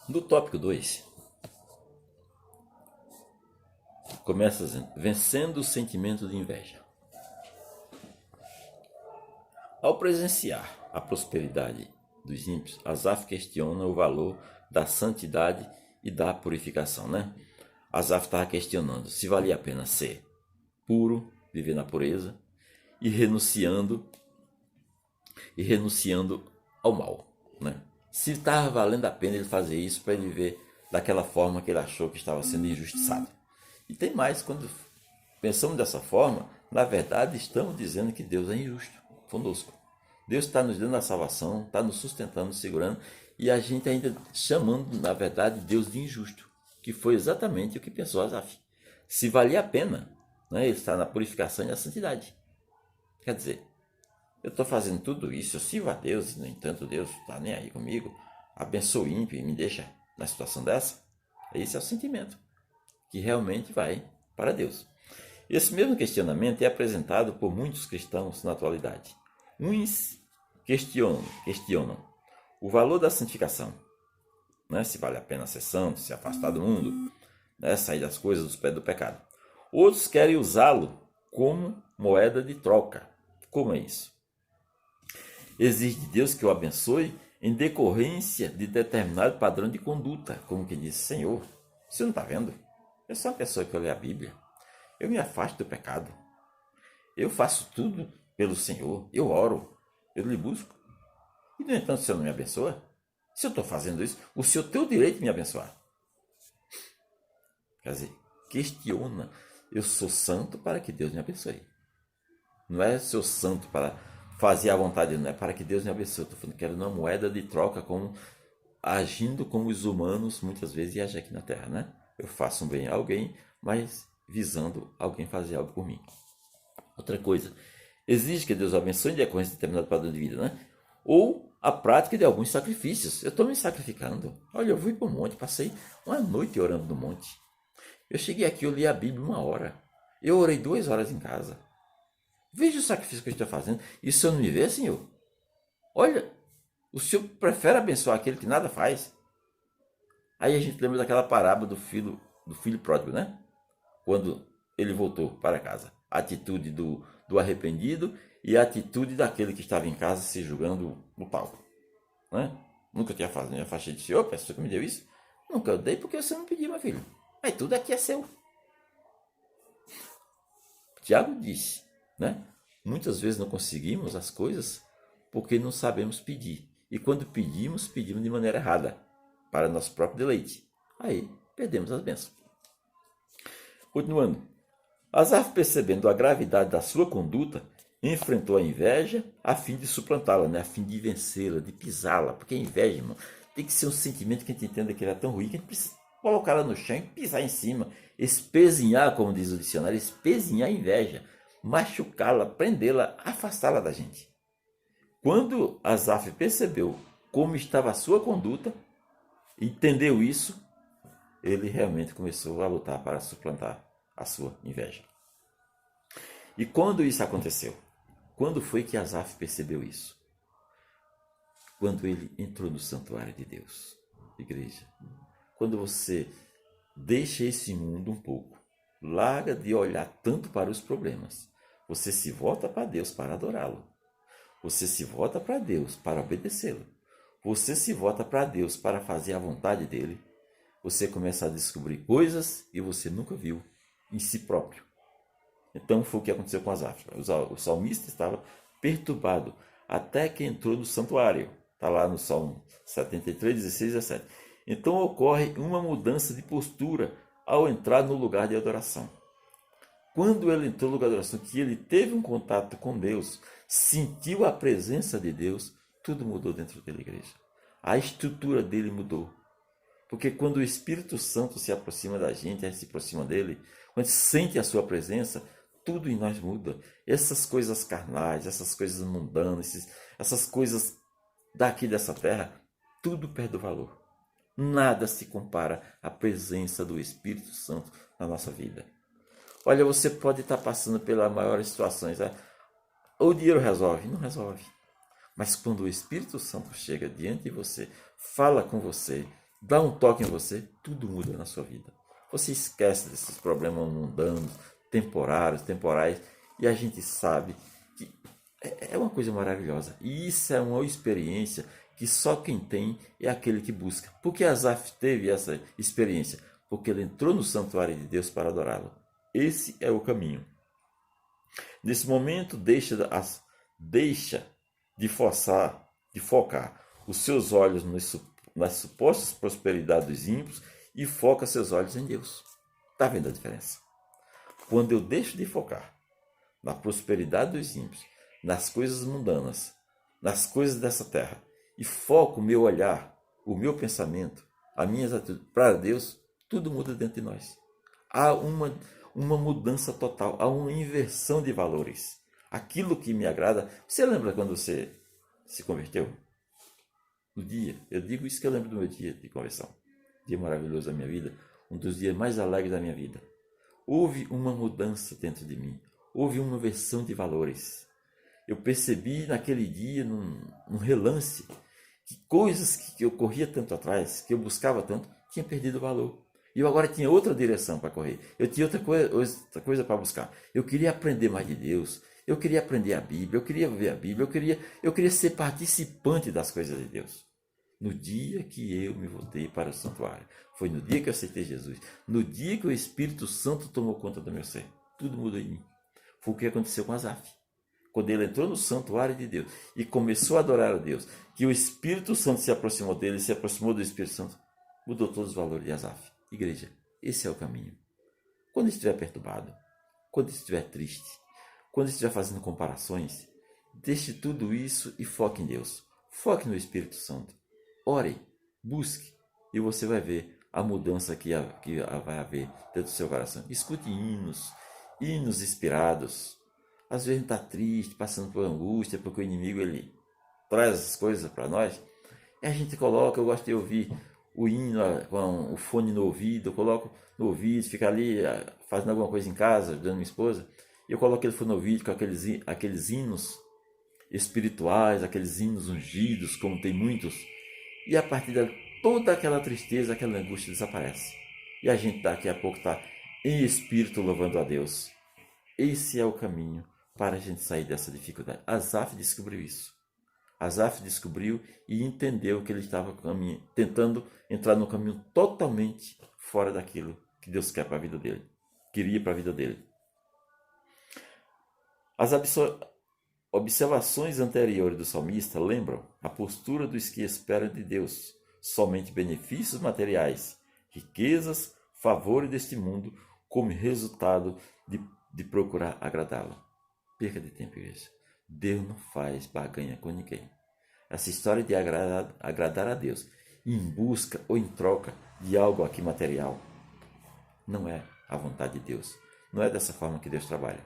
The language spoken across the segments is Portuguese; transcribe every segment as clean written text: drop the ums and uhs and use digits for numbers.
No tópico 2 começa dizendo, vencendo o sentimento de inveja. Ao presenciar a prosperidade dos ímpios, Asaf questiona o valor da santidade e da purificação, né? Asaf estava questionando se valia a pena ser puro, viver na pureza e renunciando ao mal, né? Se estava valendo a pena ele fazer isso para ele viver daquela forma que ele achou que estava sendo injustiçado. E tem mais, quando pensamos dessa forma, na verdade estamos dizendo que Deus é injusto conosco. Deus está nos dando a salvação, está nos sustentando, nos segurando, e a gente ainda chamando, na verdade, Deus de injusto, que foi exatamente o que pensou Asaf. Se valia a pena, né, ele está na purificação e na santidade. Quer dizer, eu estou fazendo tudo isso, eu sirvo a Deus, e no entanto Deus está nem aí comigo, abençoa o ímpio e me deixa na situação dessa. Esse é o sentimento que realmente vai para Deus. Esse mesmo questionamento é apresentado por muitos cristãos na atualidade. Uns questionam o valor da santificação, né? Se vale a pena ser santo, se afastar do mundo, né? Sair das coisas dos pés do pecado. Outros querem usá-lo como moeda de troca. Como é isso? Exige de Deus que o abençoe em decorrência de determinado padrão de conduta, como que diz: Senhor, você não está vendo? Eu sou uma pessoa que lê a Bíblia, eu me afasto do pecado, eu faço tudo pelo Senhor, eu oro, eu lhe busco, e no entanto o Senhor não me abençoa? Se eu estou fazendo isso, o Senhor tem o direito de me abençoar. Quer dizer, questiona: eu sou santo para que Deus me abençoe. Não é sou santo para fazer a vontade dele, não é para que Deus me abençoe. Estou falando que era uma moeda de troca, como agindo como os humanos muitas vezes agem aqui na Terra, né? Eu faço um bem a alguém, mas visando alguém fazer algo por mim. Outra coisa, exige que Deus abençoe em decorrência de determinado padrão de vida, né? Ou a prática de alguns sacrifícios. Eu estou me sacrificando. Olha, eu fui para o monte, passei uma noite orando no monte. Eu cheguei aqui, eu li a Bíblia 1 hora. Eu orei 2 horas em casa. Veja o sacrifício que eu estou fazendo. E o Senhor não me vê, Senhor? Olha, o Senhor prefere abençoar aquele que nada faz. Aí a gente lembra daquela parábola do filho pródigo, né? Quando ele voltou para casa. A atitude do arrependido e a atitude daquele que estava em casa se julgando o pau. Né? Nunca tinha feito, me afastei de Senhor, peço que me deu isso. Nunca eu dei porque você não pediu, meu filho. Mas tudo aqui é seu. Tiago disse, né? Muitas vezes não conseguimos as coisas porque não sabemos pedir. E quando pedimos, pedimos de maneira errada, para nosso próprio deleite. Aí perdemos as bênçãos. Continuando. Asaf, percebendo a gravidade da sua conduta, enfrentou a inveja a fim de suplantá-la, né? A fim de vencê-la, de pisá-la. Porque a inveja, irmão, tem que ser um sentimento que a gente entenda que ele é tão ruim que a gente precisa colocar ela no chão e pisar em cima. Espezinhar, como diz o dicionário, espezinhar a inveja. Machucá-la, prendê-la, afastá-la da gente. Quando Asaf percebeu como estava a sua conduta, entendeu isso, ele realmente começou a lutar para suplantar a sua inveja. E quando isso aconteceu? Quando foi que Asaf percebeu isso? Quando ele entrou no santuário de Deus. Igreja, quando você deixa esse mundo um pouco, larga de olhar tanto para os problemas, você se volta para Deus para adorá-lo. Você se volta para Deus para obedecê-lo. Você se volta para Deus para fazer a vontade dele. Você começa a descobrir coisas que você nunca viu em si próprio. Então foi o que aconteceu com Asaf. O salmista estava perturbado até que entrou no santuário. Está lá no Salmo 73, 16 e 17. Então ocorre uma mudança de postura ao entrar no lugar de adoração. Quando ele entrou no lugar de adoração, que ele teve um contato com Deus, sentiu a presença de Deus, tudo mudou dentro dele, igreja. A estrutura dele mudou. Porque quando o Espírito Santo se aproxima da gente, a gente se aproxima dele, quando a gente sente a sua presença, tudo em nós muda. Essas coisas carnais, essas coisas mundanas, essas coisas daqui dessa terra, tudo perde o valor. Nada se compara à presença do Espírito Santo na nossa vida. Olha, você pode estar passando pelas maiores situações. Né? O dinheiro resolve? Não resolve. Mas quando o Espírito Santo chega diante de você, fala com você dá um toque em você, tudo muda na sua vida. Você esquece desses problemas mundanos, temporais, e a gente sabe que é uma coisa maravilhosa. E isso é uma experiência que só quem tem é aquele que busca. Por que Asaf teve essa experiência? Porque ele entrou no santuário de Deus para adorá-lo. Esse é o caminho. Nesse momento, deixa de focar os seus olhos nas supostas prosperidades dos ímpios e foca seus olhos em Deus. Está vendo a diferença? Quando eu deixo de focar na prosperidade dos ímpios, nas coisas mundanas, nas coisas dessa terra, e foco o meu olhar, o meu pensamento, as minhas atitudes para Deus, tudo muda dentro de nós. Há uma mudança total, há uma inversão de valores. Aquilo que me agrada. Você lembra quando você se converteu? No dia, eu digo isso que eu lembro do meu dia de conversão. Dia maravilhoso da minha vida, um dos dias mais alegres da minha vida. Houve uma mudança dentro de mim, houve uma inversão de valores. Eu percebi naquele dia, num relance, que coisas que eu corria tanto atrás, que eu buscava tanto, tinha perdido valor. E eu agora tinha outra direção para correr. Eu tinha outra coisa para buscar. Eu queria aprender mais de Deus. Eu queria aprender a Bíblia. Eu queria ver a Bíblia. Eu queria ser participante das coisas de Deus. No dia que eu me voltei para o santuário. Foi no dia que eu aceitei Jesus. No dia que o Espírito Santo tomou conta do meu ser. Tudo mudou em mim. Foi o que aconteceu com Asaf. Quando ele entrou no santuário de Deus e começou a adorar a Deus, que o Espírito Santo se aproximou dele, se aproximou do Espírito Santo, mudou todos os valores de Asaf. Igreja, esse é o caminho. Quando estiver perturbado, quando estiver triste, quando estiver fazendo comparações, deixe tudo isso e foque em Deus. Foque no Espírito Santo. Ore, busque e você vai ver a mudança que vai haver dentro do seu coração. Escute hinos inspirados. Às vezes a gente está triste, passando por angústia, porque o inimigo ele traz as coisas para nós. E a gente coloca, eu gosto de ouvir o hino com o fone no ouvido, eu coloco no ouvido, fica ali fazendo alguma coisa em casa, ajudando minha esposa, e eu coloco aquele fone no ouvido com aqueles hinos espirituais, aqueles hinos ungidos, como tem muitos, e a partir dali, toda aquela tristeza, aquela angústia desaparece. E a gente daqui a pouco está em espírito louvando a Deus. Esse é o caminho para a gente sair dessa dificuldade. Asaf descobriu isso. Asaf descobriu e entendeu que ele estava tentando entrar num caminho totalmente fora daquilo que Deus quer para a vida dele, queria para a vida dele. As observações anteriores do salmista lembram a postura dos que esperam de Deus somente benefícios materiais, riquezas, favores deste mundo como resultado de procurar agradá-lo. Perca de tempo, igreja. Deus não faz barganha com ninguém. Essa história de agradar a Deus em busca ou em troca de algo aqui material não é a vontade de Deus. Não é dessa forma que Deus trabalha.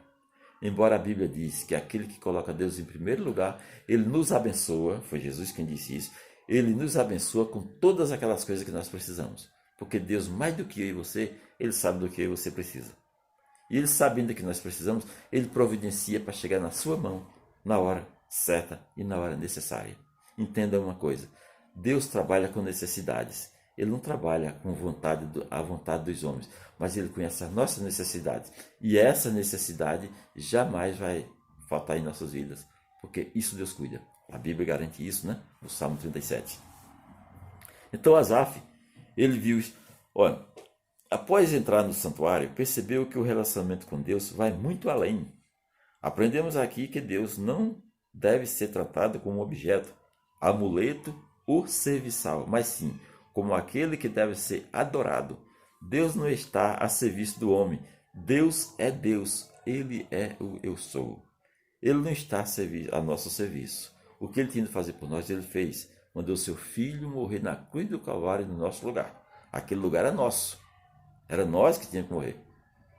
Embora a Bíblia diz que aquele que coloca Deus em primeiro lugar, ele nos abençoa, foi Jesus quem disse isso, ele nos abençoa com todas aquelas coisas que nós precisamos. Porque Deus, mais do que eu e você, ele sabe do que eu e você precisa. E ele, sabendo que nós precisamos, ele providencia para chegar na sua mão, na hora certa e na hora necessária. Entenda uma coisa, Deus trabalha com necessidades. Ele não trabalha com a vontade dos homens, mas ele conhece as nossas necessidades. E essa necessidade jamais vai faltar em nossas vidas, porque isso Deus cuida. A Bíblia garante isso, né? No Salmo 37. Então Asaf, ele viu isso. Olha, após entrar no santuário, percebeu que o relacionamento com Deus vai muito além. Aprendemos aqui que Deus não deve ser tratado como objeto, amuleto ou serviçal, mas sim como aquele que deve ser adorado. Deus não está a serviço do homem. Deus é Deus. Ele é o eu sou. Ele não está a nosso serviço. O que ele tinha de fazer por nós, ele fez. Mandou seu filho morrer na cruz do Calvário no nosso lugar. Aquele lugar é nosso. Era nós que tínhamos que morrer.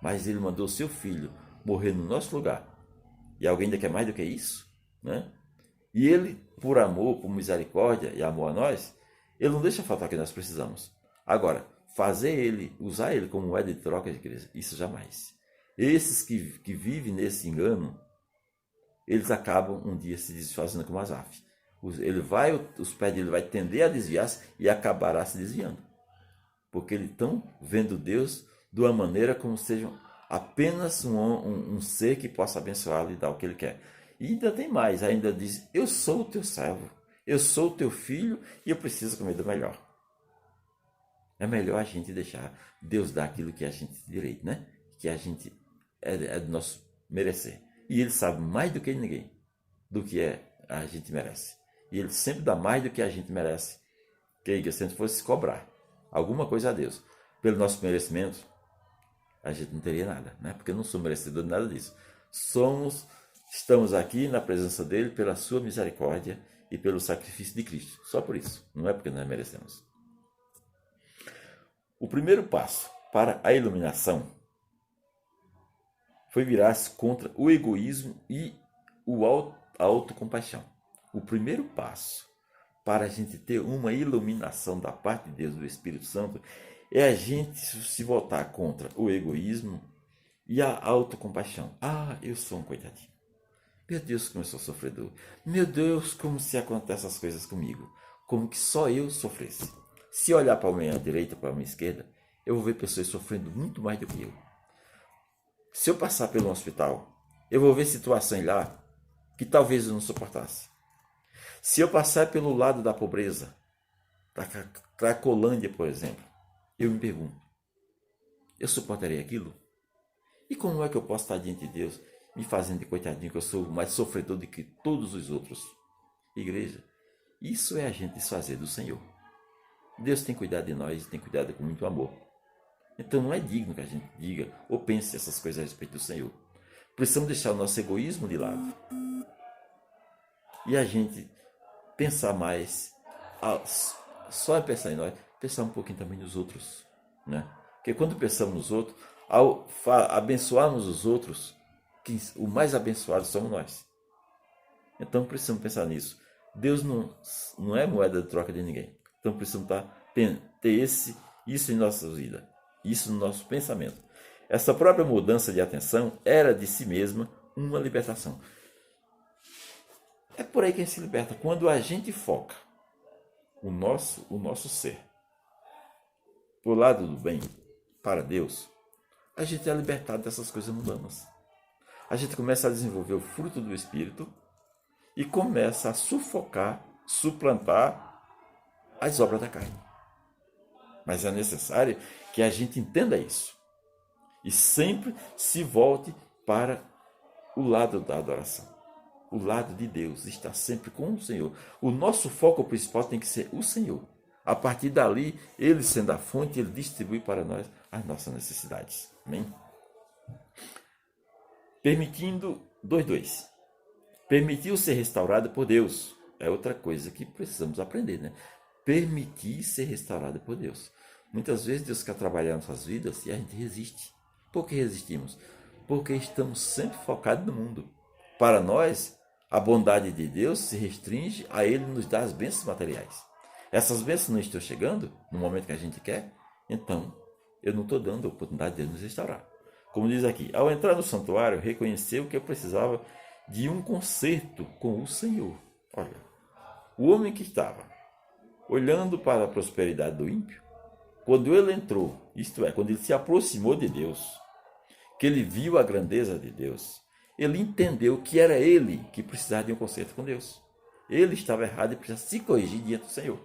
Mas ele mandou seu filho morrer no nosso lugar. E alguém ainda quer mais do que isso? Né? E ele, por amor, por misericórdia e amor a nós, ele não deixa faltar o que nós precisamos. Agora, usar ele como moeda de troca de igreja, isso jamais. Esses que vivem nesse engano, eles acabam um dia se desfazendo como Asaf. Os pés dele vai tender a desviar-se e acabará se desviando. Porque eles estão vendo Deus de uma maneira como seja apenas um ser que possa abençoá-lo e dar o que ele quer. E ainda tem mais, ainda diz, eu sou o teu servo, eu sou o teu filho e eu preciso comer do melhor. É melhor a gente deixar Deus dar aquilo que a gente tem direito, né? Que a gente é do nosso merecer. E ele sabe mais do que ninguém do que a gente merece. E ele sempre dá mais do que a gente merece. Que se a gente fosse cobrar alguma coisa a Deus pelo nosso merecimento, a gente não teria nada, né? Porque eu não sou merecedor de nada disso. Estamos aqui na presença dele pela sua misericórdia e pelo sacrifício de Cristo. Só por isso. Não é porque nós merecemos. O primeiro passo para a iluminação foi virar-se contra o egoísmo e a autocompaixão. O primeiro passo para a gente ter uma iluminação da parte de Deus, do Espírito Santo, é a gente se voltar contra o egoísmo e a autocompaixão. Ah, eu sou um coitadinho. Meu Deus, como eu sou sofredor. Meu Deus, como se acontecem essas coisas comigo. Como que só eu sofresse. Se olhar para a minha direita, para a minha esquerda, eu vou ver pessoas sofrendo muito mais do que eu. Se eu passar pelo hospital, eu vou ver situações lá que talvez eu não suportasse. Se eu passar pelo lado da pobreza, da Cracolândia, por exemplo, eu me pergunto, eu suportaria aquilo? E como é que eu posso estar diante de Deus me fazendo de coitadinho, que eu sou mais sofredor do que todos os outros? Igreja, isso é a gente desfazer do Senhor. Deus tem cuidado de nós, tem cuidado com muito amor. Então não é digno que a gente diga ou pense essas coisas a respeito do Senhor. Precisamos deixar o nosso egoísmo de lado. E a gente pensar mais, só pensar em nós, pensar um pouquinho também nos outros. Né? Porque quando pensamos nos outros, ao abençoarmos os outros, o mais abençoado somos nós. Então precisamos pensar nisso. Deus não é moeda de troca de ninguém. Então precisamos ter isso em nossa vida, isso no nosso pensamento. Essa própria mudança de atenção era de si mesma uma libertação. É por aí que a gente se liberta. Quando a gente foca o nosso ser para o lado do bem, para Deus, a gente é libertado dessas coisas mundanas. A gente começa a desenvolver o fruto do Espírito e começa a sufocar, suplantar as obras da carne. Mas é necessário que a gente entenda isso e sempre se volte para o lado da adoração. O lado de Deus está sempre com o Senhor. O nosso foco principal tem que ser o Senhor. A partir dali, Ele sendo a fonte, Ele distribui para nós as nossas necessidades. Amém? Permitindo, 2:2. Permitiu ser restaurado por Deus. É outra coisa que precisamos aprender, né? Permitir ser restaurado por Deus. Muitas vezes Deus quer trabalhar em nossas vidas e a gente resiste. Por que resistimos? Porque estamos sempre focados no mundo. Para nós, a bondade de Deus se restringe a Ele nos dar as bênçãos materiais. Essas bênçãos não estão chegando no momento que a gente quer, então eu não estou dando a oportunidade de Deus nos restaurar. Como diz aqui, ao entrar no santuário, reconheceu que eu precisava de um conserto com o Senhor. Olha, o homem que estava olhando para a prosperidade do ímpio, quando ele entrou, isto é, quando ele se aproximou de Deus, que ele viu a grandeza de Deus, ele entendeu que era ele que precisava de um conserto com Deus. Ele estava errado e precisava se corrigir diante do Senhor.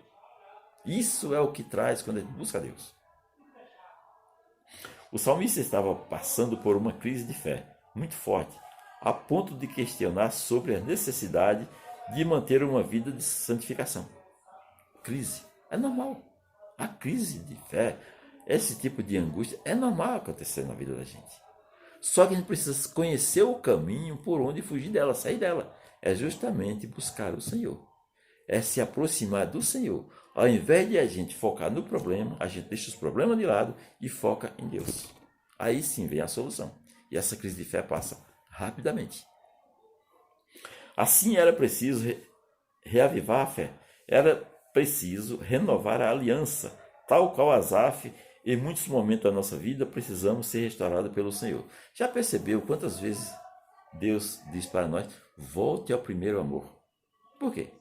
Isso é o que traz quando a gente busca Deus. O salmista estava passando por uma crise de fé muito forte, a ponto de questionar sobre a necessidade de manter uma vida de santificação. Crise. É normal. A crise de fé, esse tipo de angústia, é normal acontecer na vida da gente. Só que a gente precisa conhecer o caminho por onde fugir dela, sair dela. É justamente buscar o Senhor. É se aproximar do Senhor. Ao invés de a gente focar no problema, a gente deixa os problemas de lado e foca em Deus. Aí sim vem a solução. E essa crise de fé passa rapidamente. Assim era preciso reavivar a fé. Era preciso renovar a aliança, tal qual Asaf. Em muitos momentos da nossa vida precisamos ser restaurados pelo Senhor. Já percebeu quantas vezes Deus diz para nós, volte ao primeiro amor? Por quê?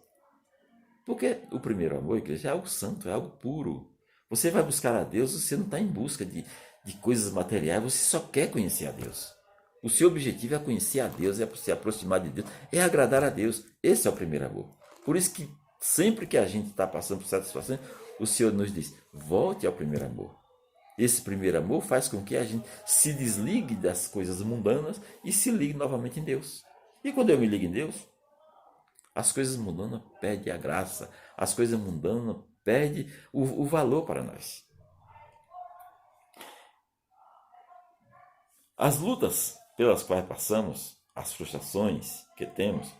Porque o primeiro amor, igreja, é algo santo, é algo puro. Você vai buscar a Deus, você não está em busca de coisas materiais, você só quer conhecer a Deus. O seu objetivo é conhecer a Deus, é se aproximar de Deus, é agradar a Deus. Esse é o primeiro amor. Por isso que sempre que a gente está passando por satisfação, o Senhor nos diz, volte ao primeiro amor. Esse primeiro amor faz com que a gente se desligue das coisas mundanas e se ligue novamente em Deus. E quando eu me ligo em Deus, as coisas mundanas perdem a graça, as coisas mundanas perdem o valor para nós. As lutas pelas quais passamos, as frustrações que temos,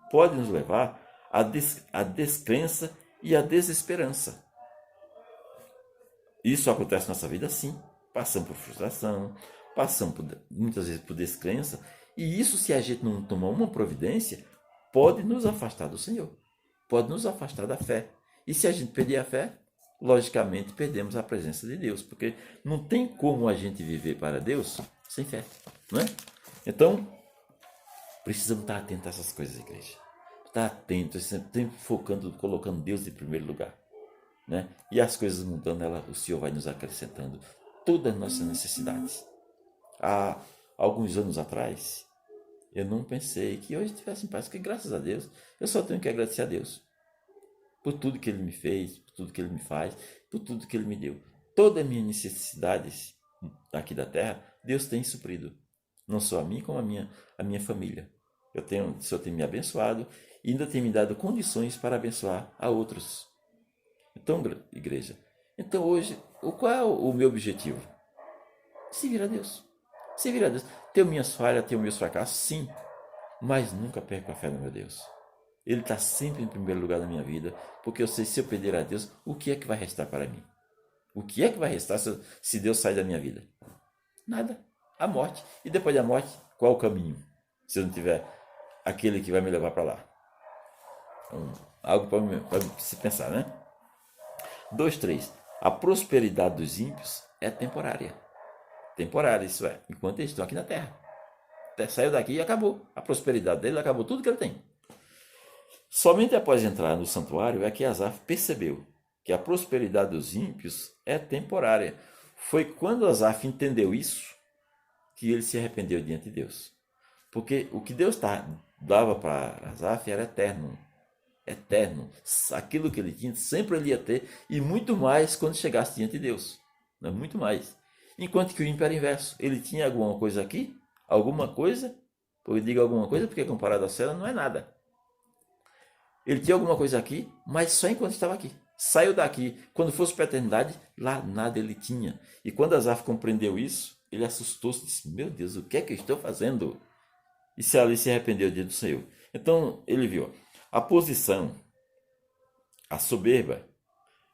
podem nos levar à descrença e à desesperança. Isso acontece na nossa vida sim. Passamos por frustração, passamos muitas vezes por descrença, e isso, se a gente não tomar uma providência, pode nos afastar do Senhor, pode nos afastar da fé. E se a gente perder a fé, logicamente perdemos a presença de Deus, porque não tem como a gente viver para Deus sem fé, não é? Então, precisamos estar atentos a essas coisas, igreja. Estar atentos, sempre focando, colocando Deus em primeiro lugar. Né? E as coisas mudando, o Senhor vai nos acrescentando todas as nossas necessidades. Há alguns anos atrás, eu não pensei que hoje tivesse em paz, porque graças a Deus, eu só tenho que agradecer a Deus por tudo que Ele me fez, por tudo que Ele me faz, por tudo que Ele me deu. Todas as minhas necessidades aqui da terra, Deus tem suprido. Não só a mim, como a minha família. O Senhor tem me abençoado e ainda tem me dado condições para abençoar a outros. Então, igreja, então hoje, qual é o meu objetivo? Servir a Deus. Servir a Deus. Tenho minhas falhas, tenho meus fracassos, sim, mas nunca perco a fé no meu Deus. Ele está sempre em primeiro lugar na minha vida, porque eu sei, se eu perder a Deus, o que é que vai restar para mim? O que é que vai restar se Deus sair da minha vida? Nada. A morte. E depois da morte, qual o caminho? Se eu não tiver aquele que vai me levar para lá. Então, algo para se pensar, né? 2:3. A prosperidade dos ímpios é temporária. Temporária, isso é, enquanto eles estão aqui na terra. Saiu daqui e acabou. A prosperidade dele acabou tudo que ele tem. Somente após entrar no santuário é que Asaf percebeu que a prosperidade dos ímpios é temporária. Foi quando Asaf entendeu isso que ele se arrependeu diante de Deus. Porque o que Deus dava para Asaf era eterno. Eterno. Aquilo que ele tinha, sempre ele ia ter, e muito mais quando chegasse diante de Deus. Muito mais. Enquanto que o ímpio era inverso. Ele tinha alguma coisa aqui, alguma coisa, eu digo alguma coisa porque comparado à cela não é nada. Ele tinha alguma coisa aqui, mas só enquanto estava aqui. Saiu daqui, quando fosse para a eternidade, lá nada ele tinha. E quando Asaf compreendeu isso, ele assustou-se e disse, meu Deus, o que é que eu estou fazendo? E se ali se arrependeu diante do Senhor. Então ele viu a posição, a soberba,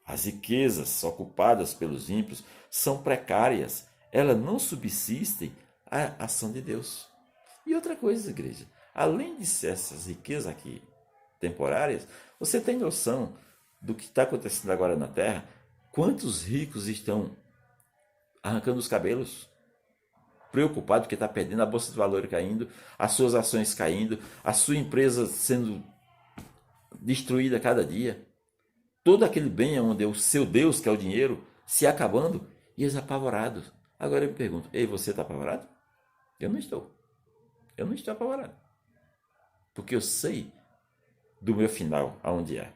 as riquezas ocupadas pelos ímpios são precárias, elas não subsistem à ação de Deus. E outra coisa, igreja, além de essas riquezas aqui temporárias, você tem noção do que está acontecendo agora na Terra? Quantos ricos estão arrancando os cabelos? Preocupado porque está perdendo, a bolsa de valores caindo, as suas ações caindo, a sua empresa sendo destruída a cada dia. Todo aquele bem onde é o seu Deus, que é o dinheiro, se acabando, e eles apavorados. Agora eu me pergunto, ei, você está apavorado? Eu não estou. Eu não estou apavorado. Porque eu sei do meu final, aonde é.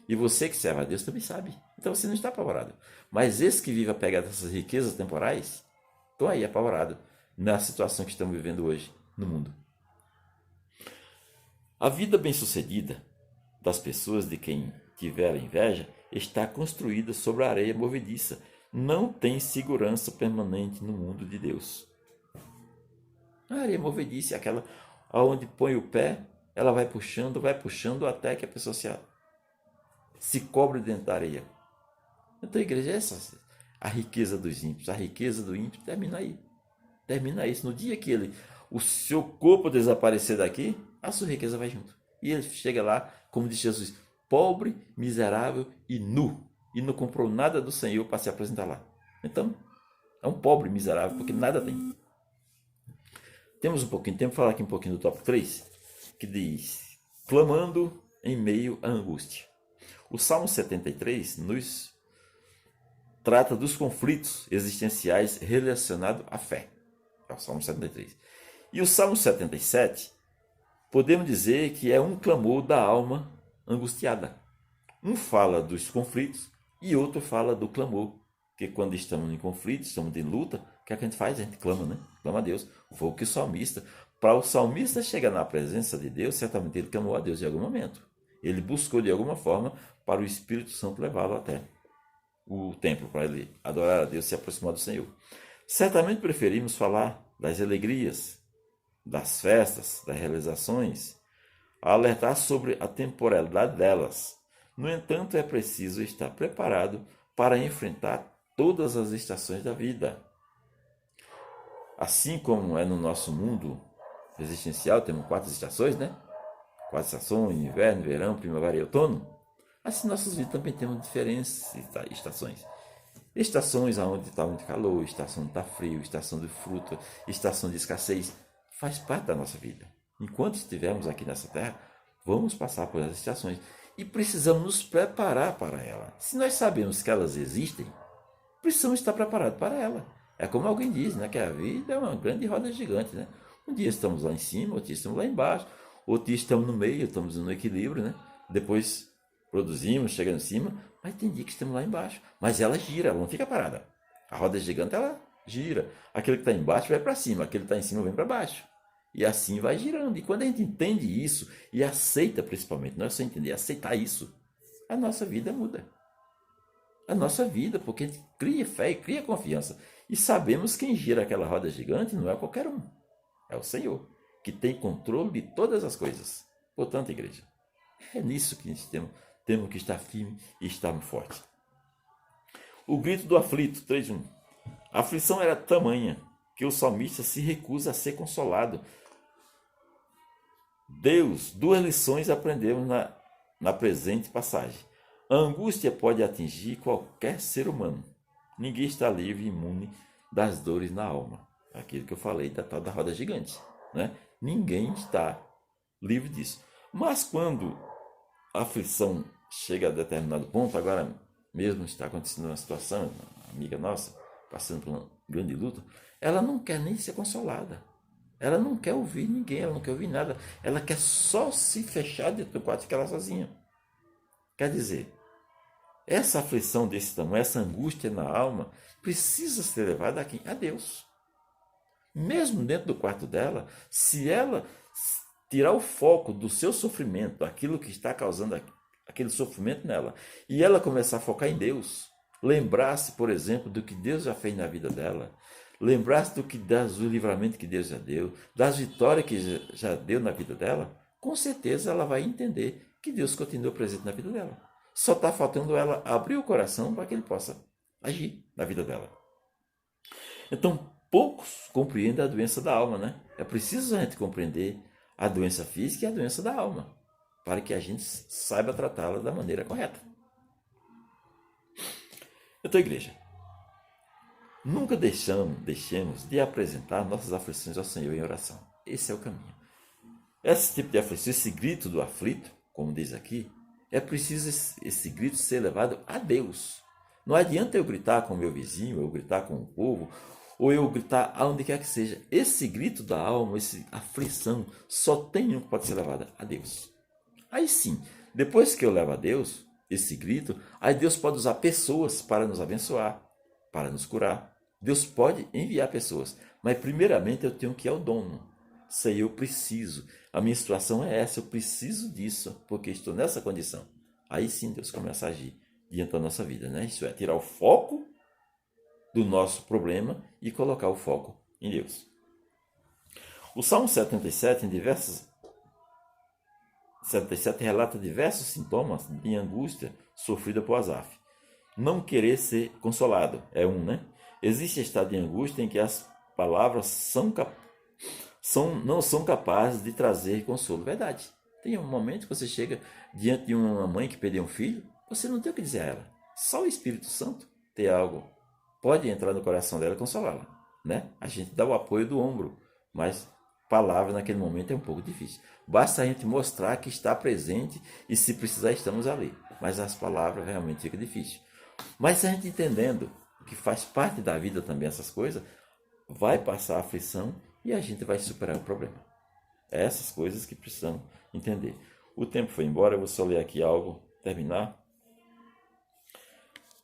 E você que serve a Deus também sabe. Então você não está apavorado. Mas esse que vive apegado a essas riquezas temporais, estou aí apavorado na situação que estamos vivendo hoje no mundo. A vida bem-sucedida das pessoas de quem tiver inveja está construída sobre a areia movediça. Não tem segurança permanente no mundo de Deus. A areia movediça é aquela onde põe o pé, ela vai puxando até que a pessoa se cobre dentro da areia. Então, a igreja é essa, a riqueza dos ímpios. A riqueza do ímpio termina aí. Termina isso. No dia que o seu corpo desaparecer daqui, a sua riqueza vai junto. E ele chega lá, como diz Jesus, pobre, miserável e nu. E não comprou nada do Senhor para se apresentar lá. Então, é um pobre miserável, porque nada tem. Temos um pouquinho de tempo para falar aqui um pouquinho do tópico 3, que diz, clamando em meio à angústia. O Salmo 73 nos trata dos conflitos existenciais relacionados à fé. É o Salmo 73. E o Salmo 77, podemos dizer que é um clamor da alma angustiada. Um fala dos conflitos e outro fala do clamor. Porque quando estamos em conflito, estamos em luta, o que a gente faz? A gente clama, né? Clama a Deus. Foi o que o salmista. Para o salmista chegar na presença de Deus, certamente ele clamou a Deus em algum momento. Ele buscou de alguma forma para o Espírito Santo levá-lo até o templo, para ele adorar a Deus e se aproximar do Senhor. Certamente preferimos falar das alegrias, das festas, das realizações, a alertar sobre a temporalidade delas. No entanto, é preciso estar preparado para enfrentar todas as estações da vida. Assim como é no nosso mundo existencial, temos 4 estações, né? 4 estações, inverno, verão, primavera e outono. Assim, nossas vidas também temos diferentes estações. Estações onde está muito calor, estação onde está frio, estação de fruta, estação de escassez. Faz parte da nossa vida. Enquanto estivermos aqui nessa terra, vamos passar por essas estações. E precisamos nos preparar para ela. Se nós sabemos que elas existem, precisamos estar preparados para ela. É como alguém diz, né, que a vida é uma grande roda gigante. Né? Um dia estamos lá em cima, outro dia estamos lá embaixo, outro dia estamos no meio, estamos no equilíbrio. Né? Depois produzimos, chegamos em cima, mas tem dia que estamos lá embaixo. Mas ela gira, ela não fica parada. A roda gigante, ela gira. Aquele que está embaixo vai para cima, aquele que está em cima vem para baixo. E assim vai girando. E quando a gente entende isso e aceita, principalmente, não é só entender, aceitar isso, a nossa vida muda. A nossa vida, porque a gente cria fé e cria confiança. E sabemos quem gira aquela roda gigante não é qualquer um. É o Senhor, que tem controle de todas as coisas. Portanto, igreja, é nisso que temos que estar firme e estarmos fortes. O grito do aflito, 3:1. A aflição era tamanha que o salmista se recusa a ser consolado. Deus, 2 lições aprendemos na presente passagem. A angústia pode atingir qualquer ser humano. Ninguém está livre e imune das dores na alma. Aquilo que eu falei da tal da roda gigante. Né? Ninguém está livre disso. Mas quando a aflição chega a determinado ponto, agora mesmo está acontecendo uma situação, uma amiga nossa, passando por uma grande luta, ela não quer nem ser consolada. Ela não quer ouvir ninguém, ela não quer ouvir nada. Ela quer só se fechar dentro do quarto e ficar lá sozinha. Quer dizer, essa aflição desse tamanho, essa angústia na alma, precisa ser levada aqui a Deus. Mesmo dentro do quarto dela, se ela tirar o foco do seu sofrimento, aquilo que está causando aquele sofrimento nela, e ela começar a focar em Deus, lembrar-se, por exemplo, do que Deus já fez na vida dela, lembrar-se do livramento que Deus já deu, das vitórias que já deu na vida dela, com certeza ela vai entender que Deus continua presente na vida dela. Só está faltando ela abrir o coração para que ele possa agir na vida dela. Então, poucos compreendem a doença da alma, né? É preciso a gente compreender a doença física e a doença da alma, para que a gente saiba tratá-la da maneira correta. Então, igreja, nunca deixemos de apresentar nossas aflições ao Senhor em oração. Esse é o caminho. Esse tipo de aflição, esse grito do aflito, como diz aqui, é preciso esse grito ser levado a Deus. Não adianta eu gritar com o meu vizinho, eu gritar com o povo, ou eu gritar aonde quer que seja. Esse grito da alma, essa aflição, só tem um que pode ser levado a Deus. Aí sim, depois que eu levo a Deus esse grito, aí Deus pode usar pessoas para nos abençoar, para nos curar. Deus pode enviar pessoas, mas primeiramente eu tenho que ir ao dono. Sei, eu preciso. A minha situação é essa, eu preciso disso, porque estou nessa condição. Aí sim Deus começa a agir diante da nossa vida, né? Isso é tirar o foco do nosso problema e colocar o foco em Deus. O Salmo 77, 77 relata diversos sintomas de angústia sofrida por Asaf. Não querer ser consolado é um, né? Existe estado de angústia em que as palavras não são capazes de trazer consolo. Verdade. Tem um momento que você chega diante de uma mãe que perdeu um filho, você não tem o que dizer a ela. Só o Espírito Santo tem algo. Pode entrar no coração dela e consolá-la. Né? A gente dá o apoio do ombro, mas palavra naquele momento é um pouco difícil. Basta a gente mostrar que está presente e se precisar estamos ali. mas as palavras realmente ficam difíceis. Mas a gente entendendo que faz parte da vida também essas coisas, vai passar a aflição e a gente vai superar o problema. É essas coisas que precisamos entender. O tempo foi embora, eu vou só ler aqui algo, terminar.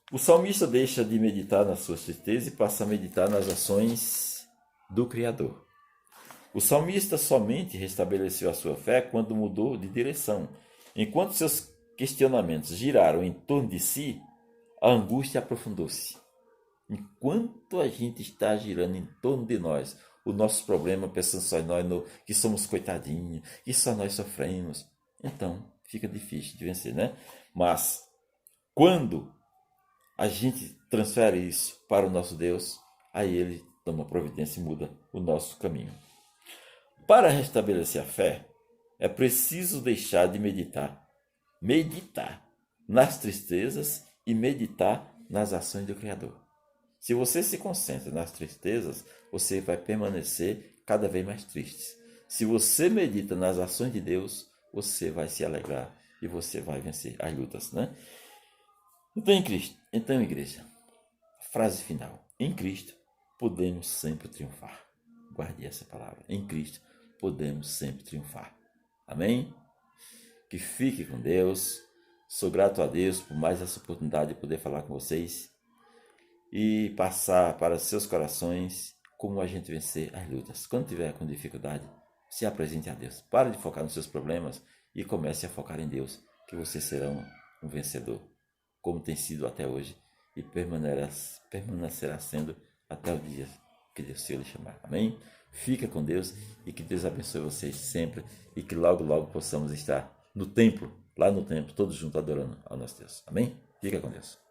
O salmista deixa de meditar nas suas tristezas e passa a meditar nas ações do Criador. O salmista somente restabeleceu a sua fé quando mudou de direção. Enquanto seus questionamentos giraram em torno de si, a angústia aprofundou-se. Enquanto a gente está girando em torno de nós, o nosso problema, pensando só em nós, que somos coitadinhos, que só nós sofremos, então fica difícil de vencer, né? Mas quando a gente transfere isso para o nosso Deus, aí ele toma providência e muda o nosso caminho. Para restabelecer a fé, é preciso deixar de meditar nas tristezas e meditar nas ações do Criador. Se você se concentra nas tristezas, você vai permanecer cada vez mais triste. Se você medita nas ações de Deus, você vai se alegrar e você vai vencer as lutas, né? Então, igreja, frase final. Em Cristo podemos sempre triunfar. Guarde essa palavra. Em Cristo podemos sempre triunfar. Amém? Que fique com Deus. Sou grato a Deus por mais essa oportunidade de poder falar com vocês e passar para seus corações como a gente vencer as lutas. Quando tiver com dificuldade, se apresente a Deus. Pare de focar nos seus problemas e comece a focar em Deus, que você será um vencedor, como tem sido até hoje e permanecerá sendo até o dia que Deus se lhe chamar. Amém? Fica com Deus e que Deus abençoe vocês sempre e que logo, logo possamos estar no templo, lá no templo, todos juntos adorando ao nosso Deus. Amém? Fica com Deus.